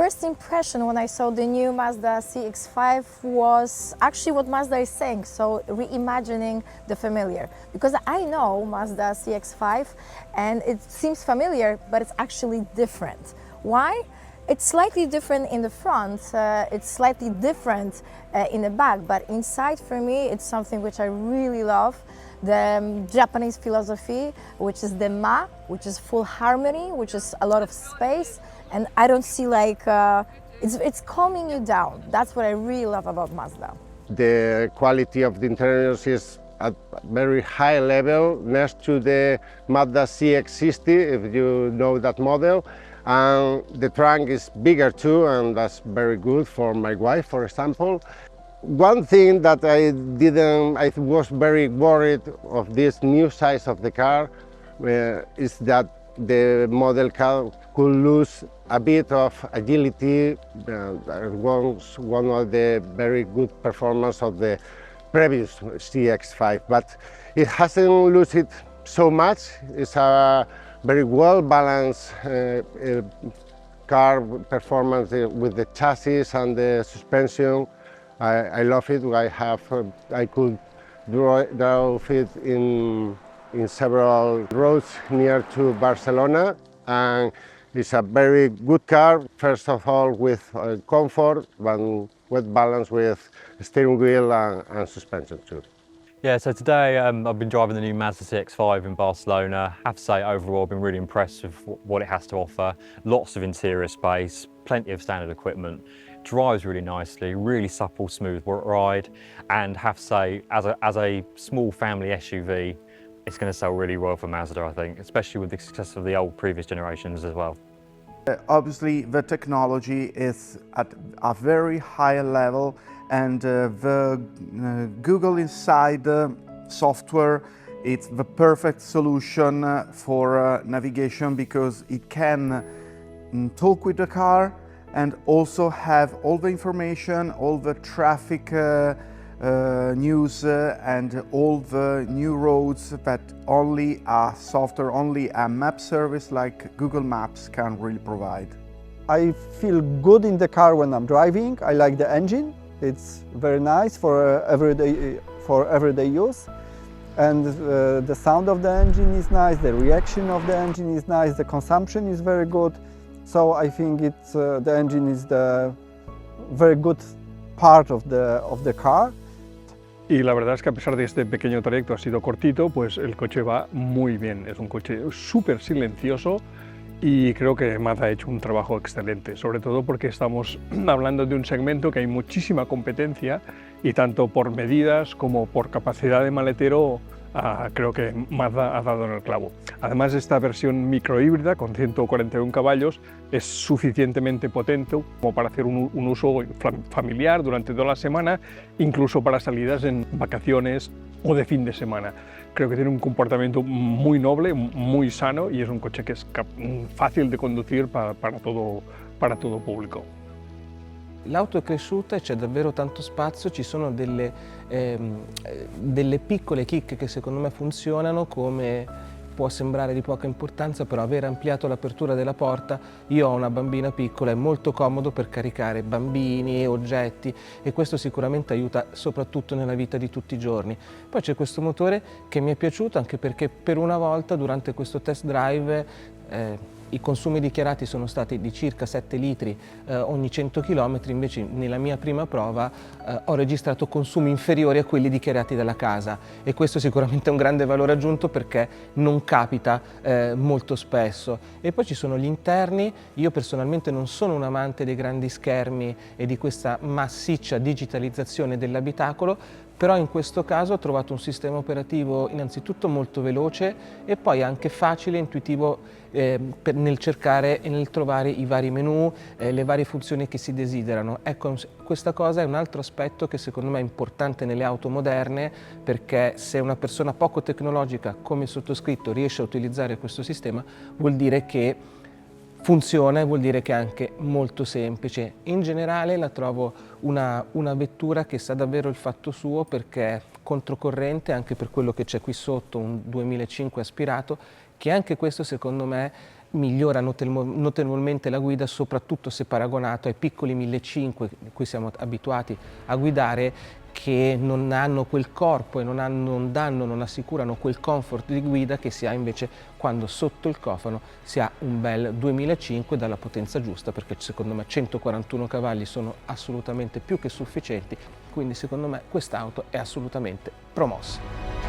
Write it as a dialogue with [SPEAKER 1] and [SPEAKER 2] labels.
[SPEAKER 1] first impression when I saw the new Mazda CX-5 was actually what Mazda is saying, so reimagining the familiar. Because I know Mazda CX-5 and it seems familiar, but it's actually different. Why? It's slightly different in the front, it's slightly different in the back, but inside for me it's something which I really love. The Japanese philosophy, which is the ma, which is full harmony, which is a lot of space, and I don't see like, it's calming you down. That's what I really love about Mazda.
[SPEAKER 2] The quality of the interiors is at very high level, next to the Mazda CX-60, if you know that model. And the trunk is bigger too, and that's very good for my wife, for example. One thing that I was very worried of this new size of the car is that the model car could lose a bit of agility. Was one of the very good performance of the previous CX-5, but it hasn't lost it so much. It's a very well balanced car performance with the chassis and the suspension. I love it. I could drive it in several roads near to Barcelona, and it's a very good car. First of all, with comfort and with balance with steering wheel and suspension too.
[SPEAKER 3] Yeah, so today I've been driving the new Mazda CX-5 in Barcelona. I have to say overall I've been really impressed with what it has to offer. Lots of interior space, plenty of standard equipment. Drives really nicely, really supple, smooth ride, and have to say as a small family SUV, it's going to sell really well for Mazda, I think, especially with the success of the old previous generations as well.
[SPEAKER 4] Obviously the technology is at a very high level, and the Google Inside software, it's the perfect solution for navigation, because it can talk with the car and also have all the information, all the traffic news and all the new roads that only a software, only a map service like Google Maps can really provide.
[SPEAKER 5] I feel good in the car when I'm driving. I like the engine. It's very nice for everyday use. And the sound of the engine is nice, the reaction of the engine is nice, the consumption is very good. So I think the engine is the very good part of the car.
[SPEAKER 6] Y la verdad es que a pesar de este pequeño trayecto ha sido cortito, pues el coche va muy bien. Es un coche súper silencioso y creo que Mazda ha hecho un trabajo excelente, sobre todo porque estamos hablando de un segmento que hay muchísima competencia y tanto por medidas como por capacidad de maletero creo que Mazda ha dado en el clavo. Además, esta versión microhíbrida con 141 caballos es suficientemente potente como para hacer un uso familiar durante toda la semana, incluso para salidas en vacaciones o de fin de semana. Creo que tiene un comportamiento muy noble, muy sano, y es un coche que es fácil de conducir para todo pubblico.
[SPEAKER 7] L'auto è cresciuta e c'è davvero tanto spazio, ci sono delle piccole chicche che secondo me funzionano, come può sembrare di poca importanza, però aver ampliato l'apertura della porta, io ho una bambina piccola, è molto comodo per caricare bambini e oggetti, e questo sicuramente aiuta soprattutto nella vita di tutti i giorni. Poi c'è questo motore che mi è piaciuto anche perché per una volta durante questo test drive i consumi dichiarati sono stati di circa 7 litri ogni 100 km, invece nella mia prima prova ho registrato consumi inferiori a quelli dichiarati dalla casa, e questo sicuramente è un grande valore aggiunto perché non capita molto spesso. E poi ci sono gli interni. Io personalmente non sono un amante dei grandi schermi e di questa massiccia digitalizzazione dell'abitacolo, però in questo caso ho trovato un sistema operativo innanzitutto molto veloce e poi anche facile e intuitivo nel cercare e nel trovare i vari menu, le varie funzioni che si desiderano. Ecco, questa cosa è un altro aspetto che secondo me è importante nelle auto moderne, perché se una persona poco tecnologica come sottoscritto riesce a utilizzare questo sistema, vuol dire che funziona e vuol dire che è anche molto semplice. In generale la trovo una vettura che sa davvero il fatto suo, perché è controcorrente anche per quello che c'è qui sotto, un 2005 aspirato, che anche questo secondo me migliora notevolmente la guida, soprattutto se paragonato ai piccoli 1500 in cui siamo abituati a guidare, che non hanno quel corpo e non assicurano quel comfort di guida che si ha invece quando sotto il cofano si ha un bel 2005 dalla potenza giusta, perché secondo me 141 cavalli sono assolutamente più che sufficienti, quindi secondo me quest'auto è assolutamente promossa.